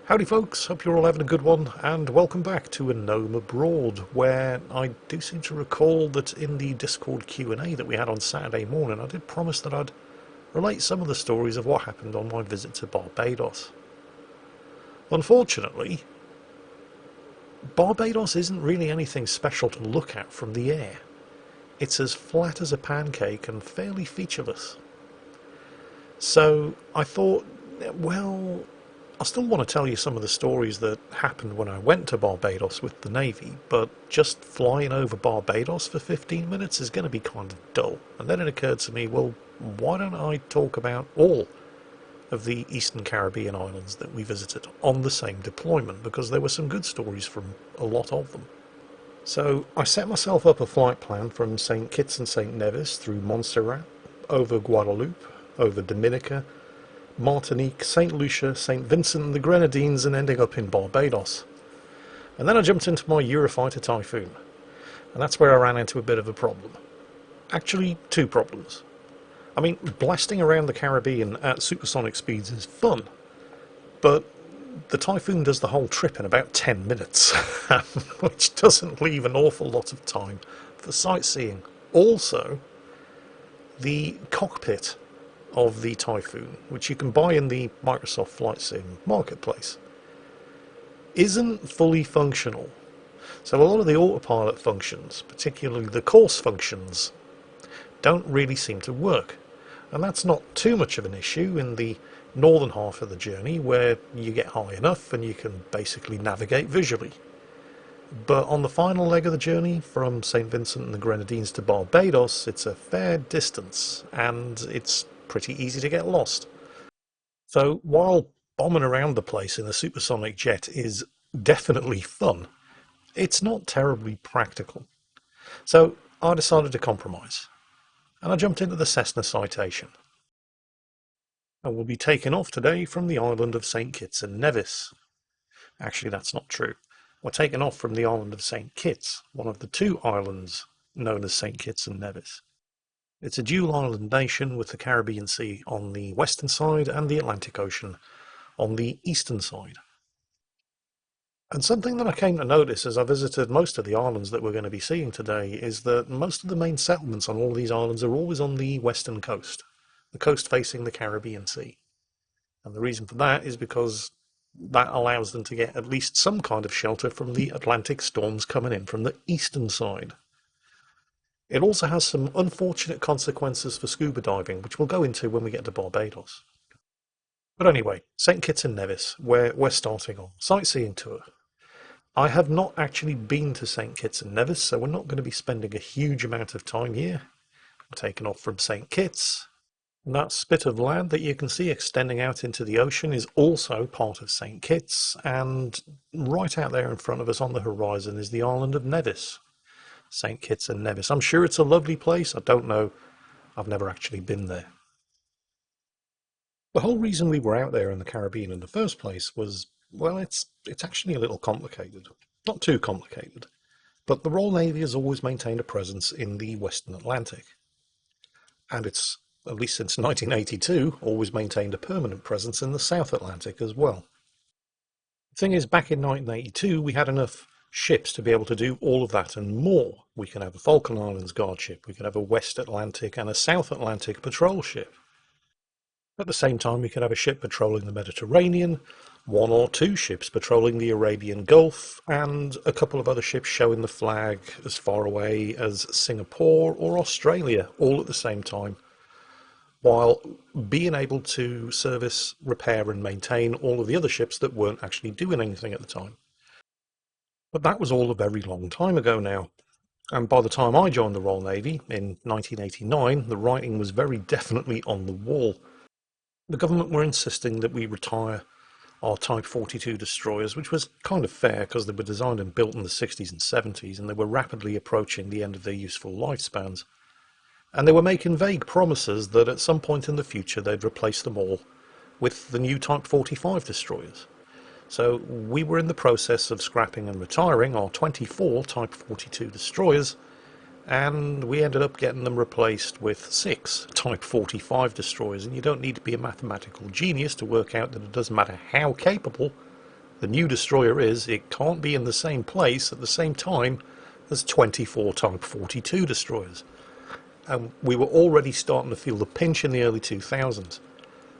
Howdy folks, hope you're all having a good one, and welcome back to A Gnome Abroad, where I do seem to recall that in the Discord Q&A that we had on Saturday morning, I did promise that I'd relate some of the stories of what happened on my visit to Barbados. Unfortunately, Barbados isn't really anything special to look at from the air. It's as flat as a pancake and fairly featureless. So I thought, well, I still want to tell you some of the stories that happened when I went to Barbados with the Navy, but just flying over Barbados for 15 minutes is going to be kind of dull. And then it occurred to me, well, why don't I talk about all of the Eastern Caribbean islands that we visited on the same deployment, because there were some good stories from a lot of them. So I set myself up a flight plan from St Kitts and St Nevis through Montserrat, over Guadeloupe, over Dominica, Martinique, St Lucia, St Vincent and the Grenadines, and ending up in Barbados. And then I jumped into my Eurofighter Typhoon, and that's where I ran into a bit of a problem. Actually, two problems. I mean, blasting around the Caribbean at supersonic speeds is fun, but the Typhoon does the whole trip in about 10 minutes, which doesn't leave an awful lot of time for sightseeing. Also, the cockpit of the Typhoon, which you can buy in the Microsoft Flight Sim marketplace, isn't fully functional. So a lot of the autopilot functions, particularly the course functions, don't really seem to work. And that's not too much of an issue in the northern half of the journey, where you get high enough and you can basically navigate visually. But on the final leg of the journey, from St Vincent and the Grenadines to Barbados, it's a fair distance, and it's pretty easy to get lost. So while bombing around the place in a supersonic jet is definitely fun, it's not terribly practical. So I decided to compromise, and I jumped into the Cessna Citation. I will be taking off today from the island of St Kitts and Nevis. Actually, that's not true. We're taking off from the island of St Kitts, one of the two islands known as St Kitts and Nevis. It's a dual island nation with the Caribbean Sea on the western side and the Atlantic Ocean on the eastern side. And something that I came to notice as I visited most of the islands that we're going to be seeing today is that most of the main settlements on all these islands are always on the western coast, the coast facing the Caribbean Sea. And the reason for that is because that allows them to get at least some kind of shelter from the Atlantic storms coming in from the eastern side. It also has some unfortunate consequences for scuba diving, which we'll go into when we get to Barbados. But anyway, St Kitts and Nevis, where we're starting our sightseeing tour. I have not actually been to St Kitts and Nevis, so we're not going to be spending a huge amount of time here. We're taking off from St Kitts. And that spit of land that you can see extending out into the ocean is also part of St Kitts, and right out there in front of us on the horizon is the island of Nevis. St Kitts and Nevis. I'm sure it's a lovely place. I don't know. I've never actually been there. The whole reason we were out there in the Caribbean in the first place was, well, it's actually a little complicated. Not too complicated. But the Royal Navy has always maintained a presence in the Western Atlantic. And it's, at least since 1982, always maintained a permanent presence in the South Atlantic as well. The thing is, back in 1982, we had enough ships to be able to do all of that and more. We can have a Falkland Islands guard ship, we can have a West Atlantic and a South Atlantic patrol ship. At the same time, we can have a ship patrolling the Mediterranean, one or two ships patrolling the Arabian Gulf, and a couple of other ships showing the flag as far away as Singapore or Australia, all at the same time, while being able to service, repair and maintain all of the other ships that weren't actually doing anything at the time. But that was all a very long time ago now, and by the time I joined the Royal Navy in 1989, the writing was very definitely on the wall. The government were insisting that we retire our Type 42 destroyers, which was kind of fair because they were designed and built in the 60s and 70s, and they were rapidly approaching the end of their useful lifespans. And they were making vague promises that at some point in the future they'd replace them all with the new Type 45 destroyers. So we were in the process of scrapping and retiring our 24 Type 42 destroyers, and we ended up getting them replaced with 6 Type 45 destroyers. And you don't need to be a mathematical genius to work out that it doesn't matter how capable The new destroyer is, it can't be in the same place at the same time as 24 Type 42 destroyers. And we were already starting to feel the pinch in the early 2000s.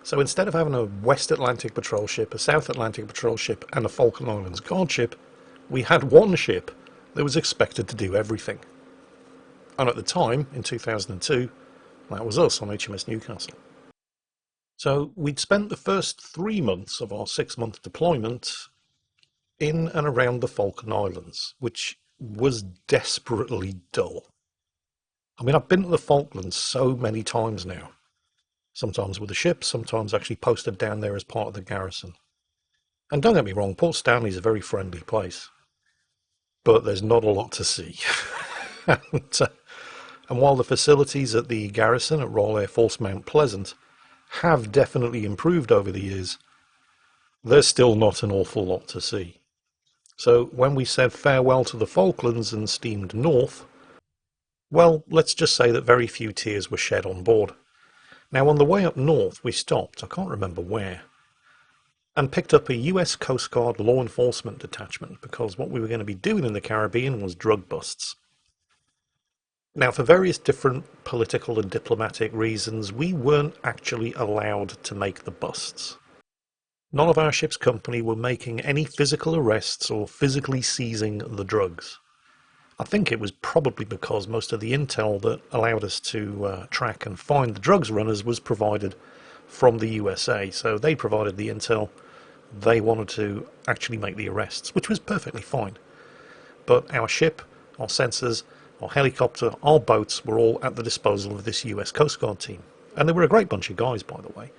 So instead of having a West Atlantic patrol ship, a South Atlantic patrol ship, and a Falkland Islands guard ship, we had one ship that was expected to do everything. And at the time, in 2002, that was us on HMS Newcastle. So we'd spent the first 3 months of our 6-month deployment in and around the Falkland Islands, which was desperately dull. I mean, I've been to the Falklands so many times now. Sometimes with a ship, sometimes actually posted down there as part of the garrison. And don't get me wrong, Port Stanley's a very friendly place, but there's not a lot to see. And while the facilities at the garrison at Royal Air Force Mount Pleasant have definitely improved over the years, there's still not an awful lot to see. So when we said farewell to the Falklands and steamed north, well, let's just say that very few tears were shed on board. Now, on the way up north, we stopped, I can't remember where, and picked up a US Coast Guard law enforcement detachment, because what we were going to be doing in the Caribbean was drug busts. Now, for various different political and diplomatic reasons, we weren't actually allowed to make the busts. None of our ship's company were making any physical arrests or physically seizing the drugs. I think it was probably because most of the intel that allowed us to track and find the drugs runners was provided from the USA. So they provided the intel. They wanted to actually make the arrests, which was perfectly fine. But our ship, our sensors, our helicopter, our boats were all at the disposal of this US Coast Guard team. And they were a great bunch of guys, by the way.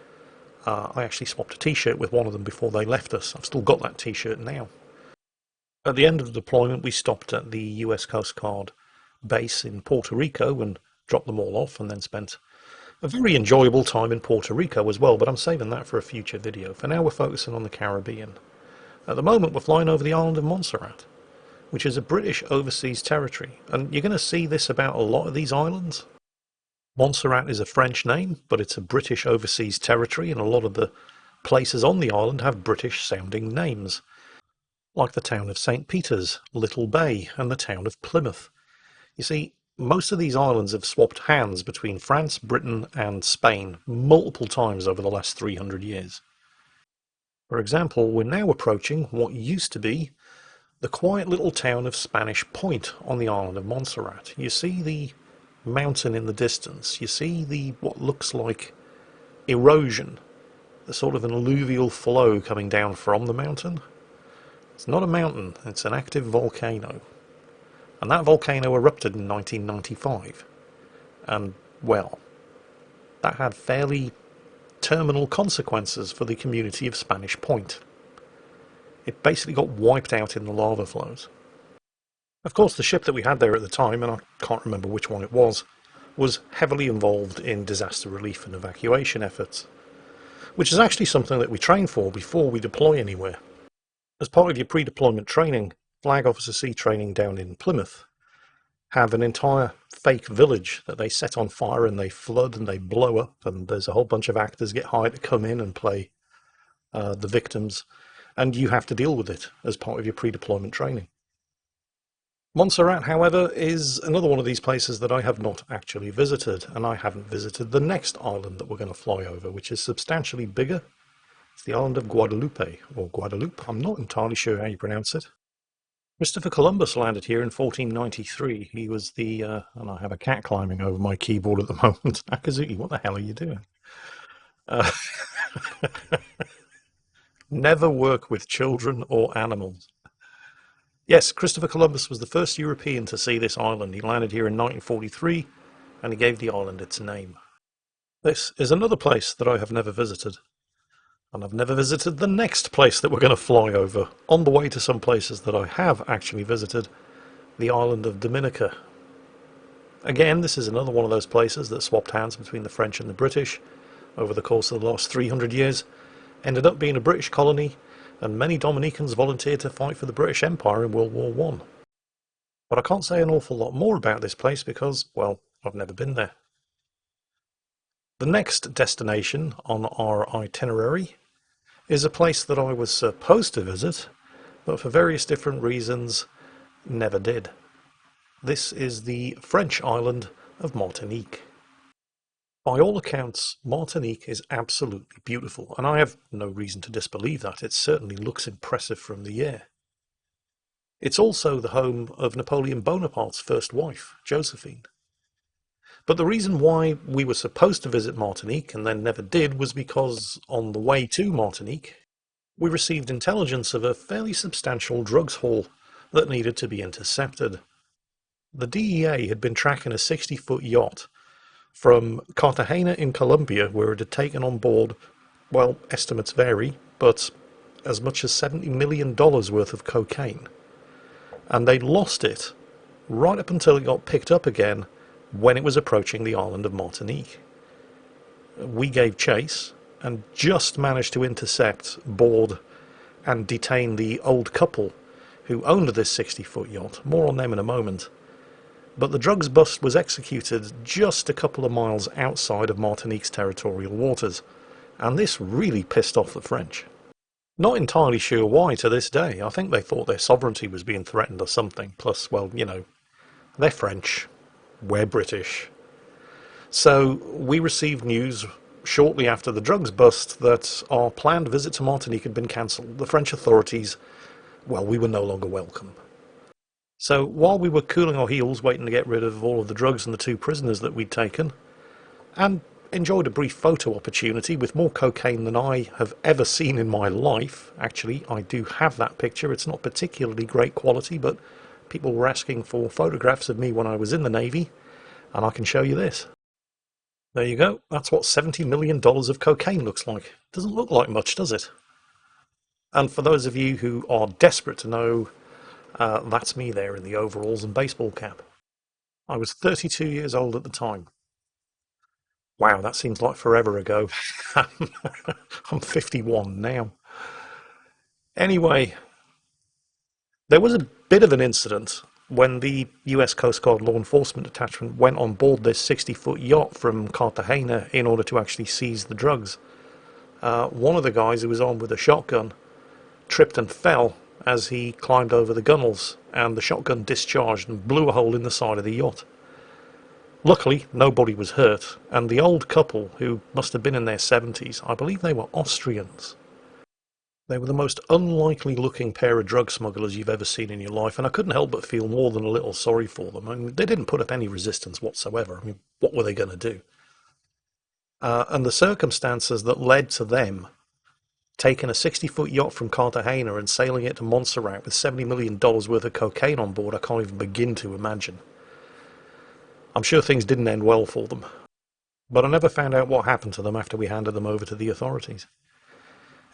I actually swapped a t-shirt with one of them before they left us. I've still got that t-shirt now. At the end of the deployment, we stopped at the US Coast Guard base in Puerto Rico and dropped them all off, and then spent a very enjoyable time in Puerto Rico as well, but I'm saving that for a future video. For now, we're focusing on the Caribbean. At the moment, we're flying over the island of Montserrat, which is a British overseas territory, and you're going to see this about a lot of these islands. Montserrat is a French name, but it's a British overseas territory, and a lot of the places on the island have British-sounding names, like the town of St Peter's, Little Bay, and the town of Plymouth. You see, most of these islands have swapped hands between France, Britain, and Spain multiple times over the last 300 years. For example, we're now approaching what used to be the quiet little town of Spanish Point on the island of Montserrat. You see the mountain in the distance. You see the what looks like erosion, the sort of an alluvial flow coming down from the mountain. It's not a mountain, it's an active volcano. And that volcano erupted in 1995. And, well, that had fairly terminal consequences for the community of Spanish Point. It basically got wiped out in the lava flows. Of course, the ship that we had there at the time, and I can't remember which one it was heavily involved in disaster relief and evacuation efforts, which is actually something that we train for before we deploy anywhere. As part of your pre-deployment training, Flag Officer C training down in Plymouth have an entire fake village that they set on fire and they flood and they blow up, and there's a whole bunch of actors get hired to come in and play the victims, and you have to deal with it as part of your pre-deployment training. Montserrat, however, is another one of these places that I have not actually visited, and I haven't visited the next island that we're going to fly over, which is substantially bigger. It's the island of Guadeloupe, or Guadeloupe, I'm not entirely sure how you pronounce it. Christopher Columbus landed here in 1493. He was the, and I have a cat climbing over my keyboard at the moment. Akazuki, what the hell are you doing? Uh, never work with children or animals. Yes, Christopher Columbus was the first European to see this island. He landed here in 1943, and he gave the island its name. This is another place that I have never visited. And I've never visited the next place that we're going to fly over, on the way to some places that I have actually visited, the island of Dominica. Again, this is another one of those places that swapped hands between the French and the British over the course of the last 300 years, ended up being a British colony, and many Dominicans volunteered to fight for the British Empire in World War I. But I can't say an awful lot more about this place because, well, I've never been there. The next destination on our itinerary is a place that I was supposed to visit, but for various different reasons, never did. This is the French island of Martinique. By all accounts, Martinique is absolutely beautiful, and I have no reason to disbelieve that. It certainly looks impressive from the air. It's also the home of Napoleon Bonaparte's first wife, Josephine. But the reason why we were supposed to visit Martinique and then never did was because on the way to Martinique, we received intelligence of a fairly substantial drugs haul that needed to be intercepted. The DEA had been tracking a 60-foot yacht from Cartagena in Colombia, where it had taken on board, well, estimates vary, but as much as $70 million worth of cocaine. And they lost it right up until it got picked up again when it was approaching the island of Martinique. We gave chase and just managed to intercept, board, and detain the old couple who owned this 60-foot yacht. More on them in a moment. But the drugs bust was executed just a couple of miles outside of Martinique's territorial waters, and this really pissed off the French. Not entirely sure why to this day. I think they thought their sovereignty was being threatened or something. Plus, well, you know, they're French, we're British. So we received news shortly after the drugs bust that our planned visit to Martinique had been cancelled. The French authorities, well, we were no longer welcome. So while we were cooling our heels, waiting to get rid of all of the drugs and the 2 prisoners that we'd taken, and enjoyed a brief photo opportunity with more cocaine than I have ever seen in my life. Actually, I do have that picture. It's not particularly great quality, but people were asking for photographs of me when I was in the Navy, and I can show you this. There you go. That's what $70 million of cocaine looks like. Doesn't look like much, does it? And for those of you who are desperate to know, that's me there in the overalls and baseball cap. I was 32 years old at the time. Wow, that seems like forever ago. I'm 51 now. Anyway, there was a bit of an incident when the US Coast Guard Law Enforcement Detachment went on board this 60-foot yacht from Cartagena in order to actually seize the drugs. One of the guys who was armed with a shotgun tripped and fell as he climbed over the gunnels, and the shotgun discharged and blew a hole in the side of the yacht. Luckily, nobody was hurt, and the old couple, who must have been in their 70s, I believe they were Austrians. They were the most unlikely looking pair of drug smugglers you've ever seen in your life, and I couldn't help but feel more than a little sorry for them. I mean, they didn't put up any resistance whatsoever. I mean, what were they going to do? And the circumstances that led to them taking a 60-foot yacht from Cartagena and sailing it to Montserrat with $70 million worth of cocaine on board, I can't even begin to imagine. I'm sure things didn't end well for them, but I never found out what happened to them after we handed them over to the authorities.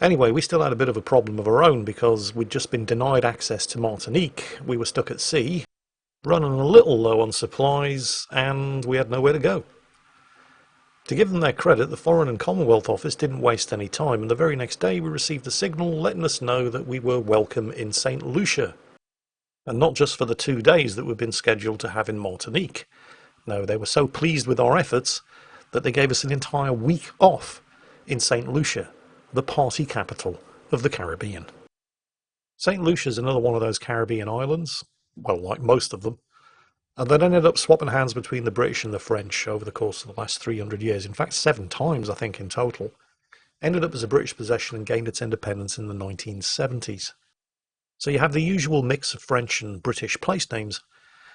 Anyway, we still had a bit of a problem of our own because we'd just been denied access to Martinique. We were stuck at sea, running a little low on supplies, and we had nowhere to go. To give them their credit, the Foreign and Commonwealth Office didn't waste any time, and the very next day we received a signal letting us know that we were welcome in St Lucia. And not just for the 2 days that we'd been scheduled to have in Martinique. No, they were so pleased with our efforts that they gave us an entire week off in St Lucia, the party capital of the Caribbean. St Lucia is another one of those Caribbean islands, well, like most of them, and that ended up swapping hands between the British and the French over the course of the last 300 years. In fact, 7 times, I think, in total. Ended up as a British possession and gained its independence in the 1970s. So you have the usual mix of French and British place names,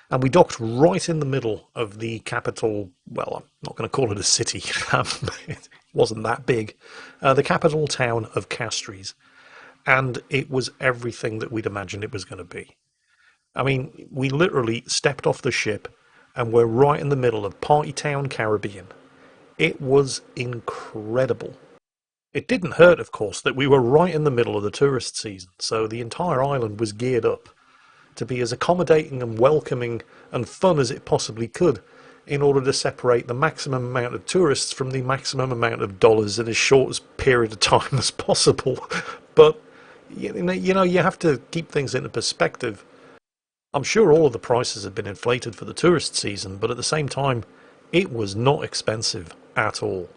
and we docked right in the middle of the capital. Well, I'm not going to call it a city. It wasn't that big. The capital town of Castries. And it was everything that we'd imagined it was going to be. I mean, we literally stepped off the ship and we're right in the middle of Party Town, Caribbean. It was incredible. It didn't hurt, of course, that we were right in the middle of the tourist season, so the entire island was geared up to be as accommodating and welcoming and fun as it possibly could in order to separate the maximum amount of tourists from the maximum amount of dollars in as short a period of time as possible. But, you know, you have to keep things into perspective. I'm sure all of the prices have been inflated for the tourist season, but at the same time, it was not expensive at all.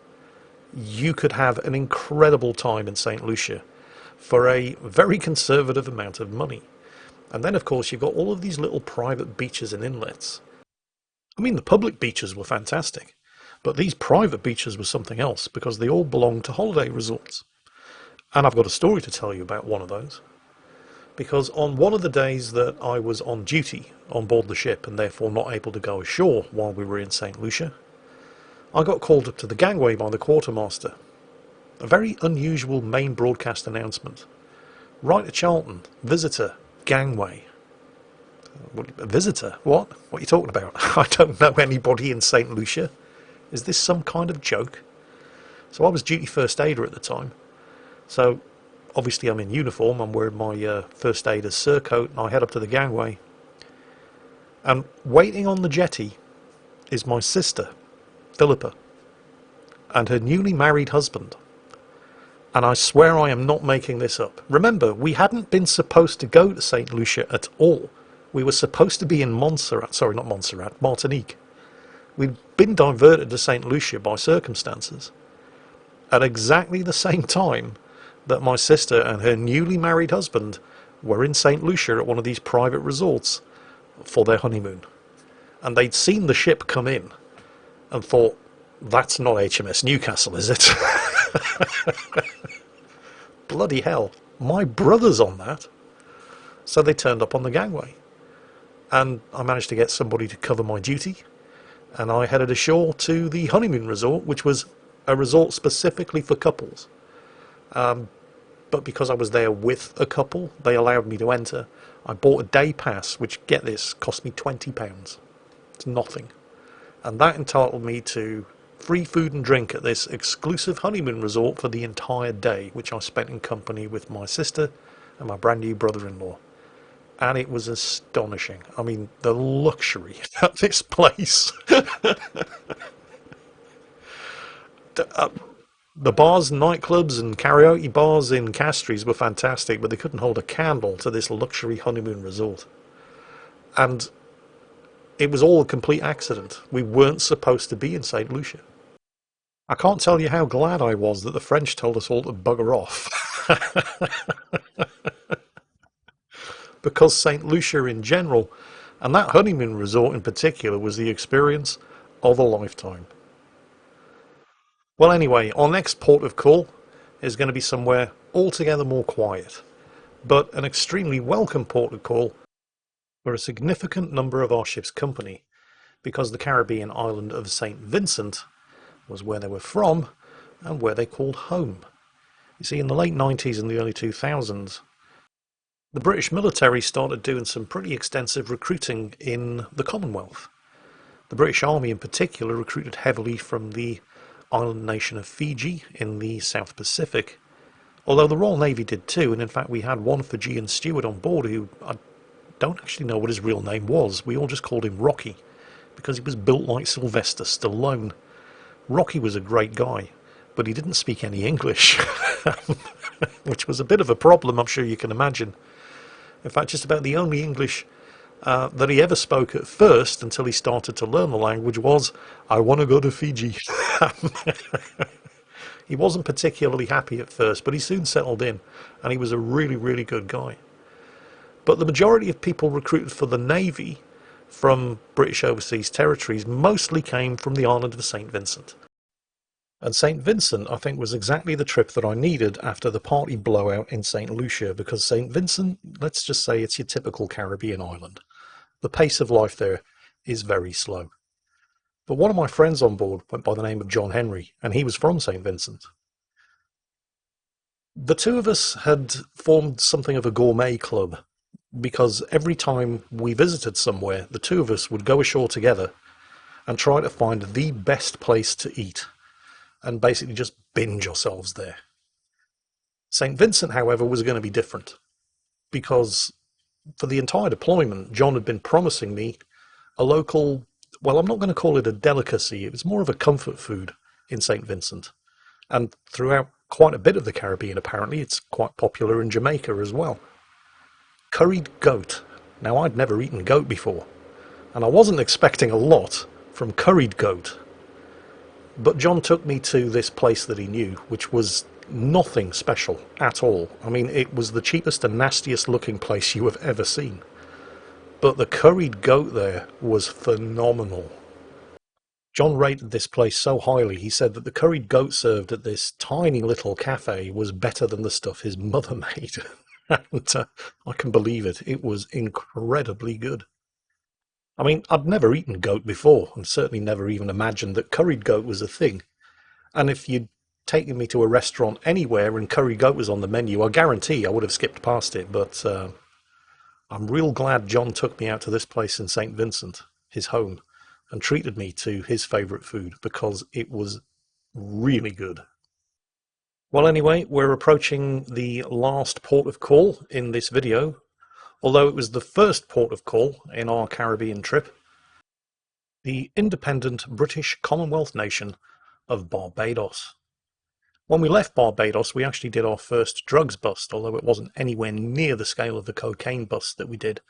You could have an incredible time in St Lucia for a very conservative amount of money. And then, of course, you've got all of these little private beaches and inlets. I mean, the public beaches were fantastic, but these private beaches were something else because they all belonged to holiday resorts. And I've got a story to tell you about one of those. Because on one of the days that I was on duty on board the ship and therefore not able to go ashore while we were in St Lucia, I got called up to the gangway by the quartermaster. A very unusual main broadcast announcement. Right at Charlton, visitor, gangway. A visitor? What? What are you talking about? I don't know anybody in St Lucia. Is this some kind of joke? So I was duty first aider at the time. So obviously I'm in uniform, I'm wearing my first aider's surcoat, and I head up to the gangway. And waiting on the jetty is my sister, Philippa, and her newly married husband. And I swear I am not making this up. Remember, we hadn't been supposed to go to St Lucia at all. We were supposed to be in Montserrat, sorry, not Montserrat, Martinique. We'd been diverted to St Lucia by circumstances. At exactly the same time that my sister and her newly married husband were in St Lucia at one of these private resorts for their honeymoon. And they'd seen the ship come in and thought, that's not HMS Newcastle, is it? Bloody hell, my brother's on that. So they turned up on the gangway. And I managed to get somebody to cover my duty. And I headed ashore to the honeymoon resort, which was a resort specifically for couples. But because I was there with a couple, they allowed me to enter. I bought a day pass, which, get this, cost me £20. It's nothing. And that entitled me to free food and drink at this exclusive honeymoon resort for the entire day, which I spent in company with my sister and my brand new brother-in-law. And it was astonishing. I mean, the luxury at this place. The bars and nightclubs and karaoke bars in Castries were fantastic, but they couldn't hold a candle to this luxury honeymoon resort. And it was all a complete accident. We weren't supposed to be in St Lucia. I can't tell you how glad I was that the French told us all to bugger off. Because St Lucia in general, and that honeymoon resort in particular, was the experience of a lifetime. Well, anyway, our next port of call is going to be somewhere altogether more quiet, but an extremely welcome port of call for a significant number of our ship's company, because the Caribbean island of St Vincent was where they were from and where they called home. You see, in the late 90s and the early 2000s, the British military started doing some pretty extensive recruiting in the Commonwealth. The British Army in particular recruited heavily from the island nation of Fiji in the South Pacific, although the Royal Navy did too, and in fact we had one Fijian steward on board who, I don't actually know what his real name was. We all just called him Rocky, because he was built like Sylvester Stallone. Rocky was a great guy, but he didn't speak any English, which was a bit of a problem, I'm sure you can imagine. In fact, just about the only English that he ever spoke at first, until he started to learn the language, was, "I want to go to Fiji." He wasn't particularly happy at first, but he soon settled in, and he was a really, really good guy. But the majority of people recruited for the Navy from British overseas territories mostly came from the island of St Vincent. And St Vincent, I think, was exactly the trip that I needed after the party blowout in St Lucia, because St Vincent, let's just say it's your typical Caribbean island. The pace of life there is very slow. But one of my friends on board went by the name of John Henry, and he was from St Vincent. The two of us had formed something of a gourmet club, because every time we visited somewhere, the two of us would go ashore together and try to find the best place to eat, and basically just binge ourselves there. St Vincent, however, was going to be different, because for the entire deployment, John had been promising me a local, well, I'm not going to call it a delicacy, it was more of a comfort food in St Vincent. And throughout quite a bit of the Caribbean, apparently, it's quite popular in Jamaica as well. Curried goat. Now, I'd never eaten goat before, and I wasn't expecting a lot from curried goat. But John took me to this place that he knew, which was Nothing special at all. I mean, it was the cheapest and nastiest looking place you have ever seen. But the curried goat there was phenomenal. John rated this place so highly, he said that the curried goat served at this tiny little cafe was better than the stuff his mother made. And I can believe it. It was incredibly good. I mean, I'd never eaten goat before, and certainly never even imagined that curried goat was a thing. And if you'd taken me to a restaurant anywhere and curry goat was on the menu, I guarantee I would have skipped past it. But I'm real glad John took me out to this place in St Vincent, his home, and treated me to his favourite food, because it was really good. Well, anyway, we're approaching the last port of call in this video, although it was the first port of call in our Caribbean trip, the independent British Commonwealth nation of Barbados. When we left Barbados, we actually did our first drugs bust, although it wasn't anywhere near the scale of the cocaine bust that we did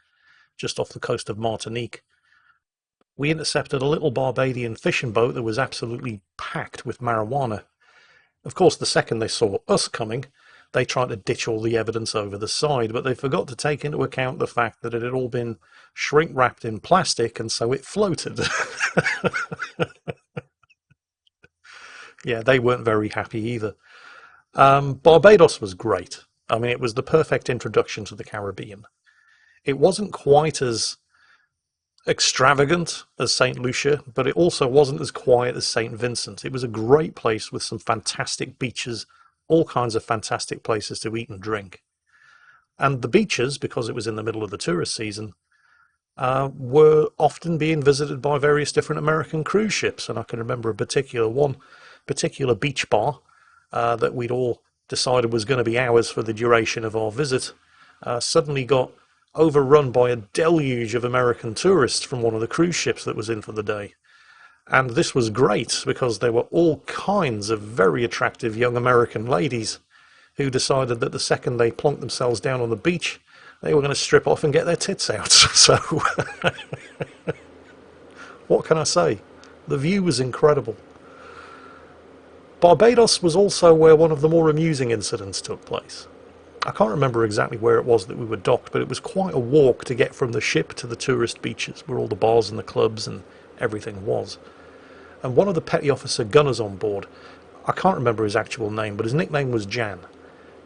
just off the coast of Martinique. We intercepted a little Barbadian fishing boat that was absolutely packed with marijuana. Of course, the second they saw us coming, they tried to ditch all the evidence over the side, but they forgot to take into account the fact that it had all been shrink-wrapped in plastic, and so it floated. Yeah, they weren't very happy either. Barbados was great. I mean, it was the perfect introduction to the Caribbean. It wasn't quite as extravagant as St Lucia, but it also wasn't as quiet as St Vincent. It was a great place with some fantastic beaches, all kinds of fantastic places to eat and drink. And the beaches, because it was in the middle of the tourist season, were often being visited by various different American cruise ships. And I can remember one particular beach bar that we'd all decided was going to be ours for the duration of our visit, suddenly got overrun by a deluge of American tourists from one of the cruise ships that was in for the day. And this was great because there were all kinds of very attractive young American ladies who decided that the second they plonked themselves down on the beach, they were going to strip off and get their tits out. So, what can I say? The view was incredible. Barbados was also where one of the more amusing incidents took place. I can't remember exactly where it was that we were docked, but it was quite a walk to get from the ship to the tourist beaches, where all the bars and the clubs and everything was. And one of the petty officer gunners on board, I can't remember his actual name, but his nickname was Jan,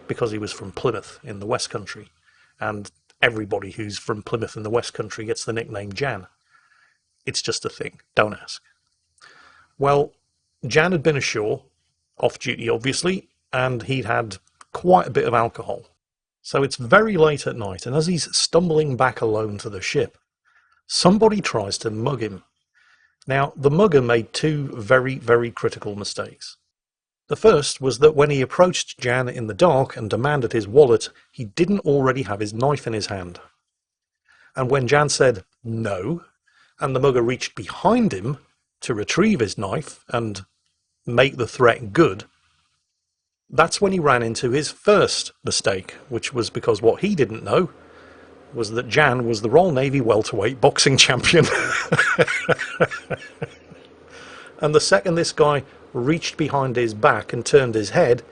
because he was from Plymouth in the West Country, and everybody who's from Plymouth in the West Country gets the nickname Jan. It's just a thing, don't ask. Well, Jan had been ashore, off duty obviously, and he'd had quite a bit of alcohol. So it's very late at night, and as he's stumbling back alone to the ship, somebody tries to mug him. Now, the mugger made two very, very critical mistakes. The first was that when he approached Jan in the dark and demanded his wallet, he didn't already have his knife in his hand. And when Jan said no, and the mugger reached behind him to retrieve his knife and make the threat good, that's when he ran into his first mistake, which was because what he didn't know was that Jan was the Royal Navy welterweight boxing champion. And the second this guy reached behind his back and turned his head,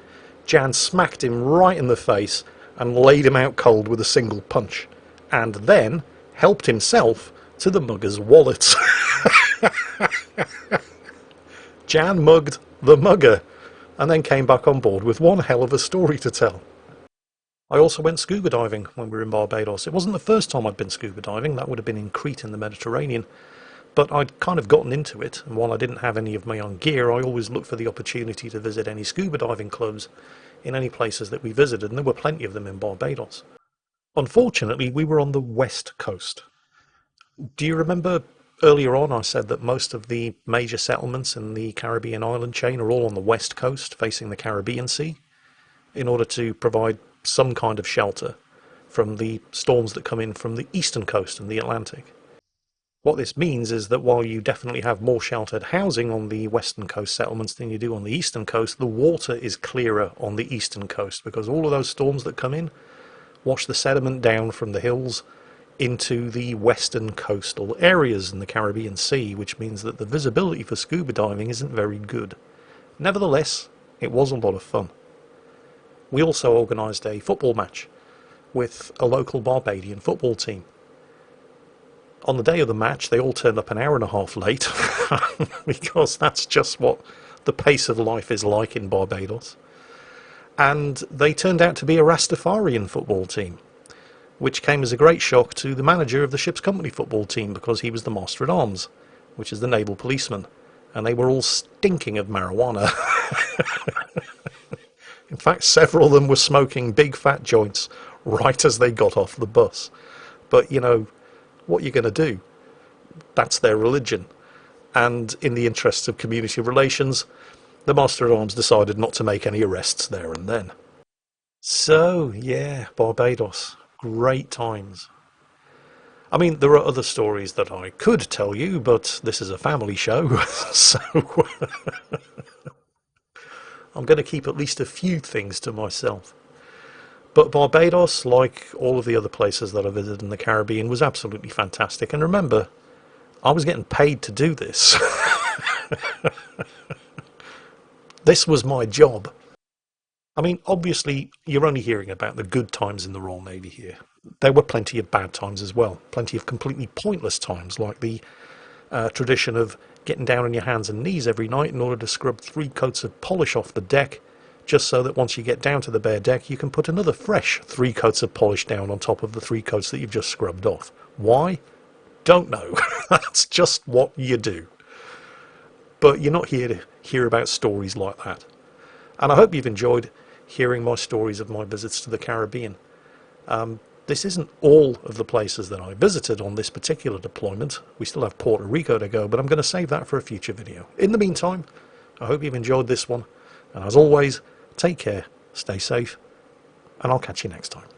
Jan smacked him right in the face and laid him out cold with a single punch, and then helped himself to the mugger's wallet. Jan mugged the mugger, and then came back on board with one hell of a story to tell. I also went scuba diving when we were in Barbados. It wasn't the first time I'd been scuba diving, that would have been in Crete in the Mediterranean, but I'd kind of gotten into it, and while I didn't have any of my own gear, I always looked for the opportunity to visit any scuba diving clubs in any places that we visited, and there were plenty of them in Barbados. Unfortunately, we were on the west coast. Do you remember earlier on I said that most of the major settlements in the Caribbean island chain are all on the west coast, facing the Caribbean Sea, in order to provide some kind of shelter from the storms that come in from the eastern coast and the Atlantic. What this means is that while you definitely have more sheltered housing on the western coast settlements than you do on the eastern coast, the water is clearer on the eastern coast, because all of those storms that come in wash the sediment down from the hills into the western coastal areas in the Caribbean Sea, which means that the visibility for scuba diving isn't very good. Nevertheless, it was a lot of fun. we also organised a football match with a local Barbadian football team. On the day of the match, they all turned up an hour and a half late because that's just what the pace of life is like in Barbados. And they turned out to be a Rastafarian football team, which came as a great shock to the manager of the ship's company football team, because he was the master at arms, which is the naval policeman, and they were all stinking of marijuana. In fact, several of them were smoking big fat joints right as they got off the bus. But, you know, what you're going to do? That's their religion. And in the interests of community relations, the Master at Arms decided not to make any arrests there and then. So, yeah, Barbados. Great times. I mean, there are other stories that I could tell you, but this is a family show, so I'm going to keep at least a few things to myself. But Barbados, like all of the other places that I visited in the Caribbean, was absolutely fantastic. And remember, I was getting paid to do this. This was my job. I mean, obviously, you're only hearing about the good times in the Royal Navy here. There were plenty of bad times as well. Plenty of completely pointless times, like the tradition of getting down on your hands and knees every night in order to scrub 3 coats of polish off the deck, just so that once you get down to the bare deck, you can put another fresh 3 coats of polish down on top of the 3 coats that you've just scrubbed off. Why? Don't know. That's just what you do. But you're not here to hear about stories like that. And I hope you've enjoyed hearing my stories of my visits to the Caribbean. This isn't all of the places that I visited on this particular deployment. We still have Puerto Rico to go, but I'm going to save that for a future video. In the meantime, I hope you've enjoyed this one. And as always, take care, stay safe, and I'll catch you next time.